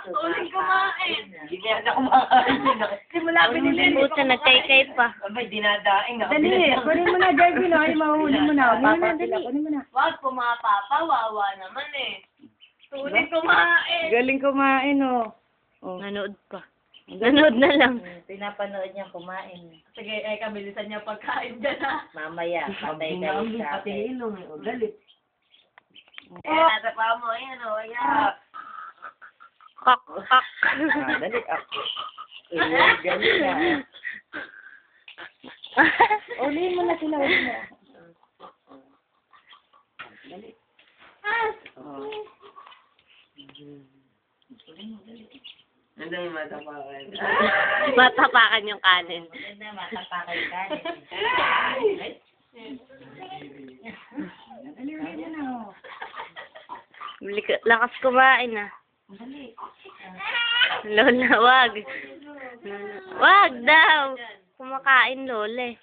Uling kumain. Hindi niya na kumakain. Simula binili. Puta, nagkay-kay pa. Abay, dinadaing. Dali, kunin mo na, Jervin. Ay, mahuli mo na. Kunin mo na, dali. Kunin mo na. Wag pumapapa, wawa naman eh. Uling kumain. Galing kumain, oh. Nanood pa. Nanood na lang. Pinapanood niya kumain. Sige, kabilisan niya pagkain dyan ha. Mamaya, patay kayo sa Pati akin. ilong. Dali. Nasa pa mo, ayan o, ayan. Kak, kak. Dali. Galing na. Ulihin mo na sila, ulihin mo. Ano yung matapakan? Matapakan yung kanin. Yan na, matapakan ka. Dali, ulihin mo na, oh. Lakas kumain ah. Lola, wag. Wag daw. Kumakain, Lola eh.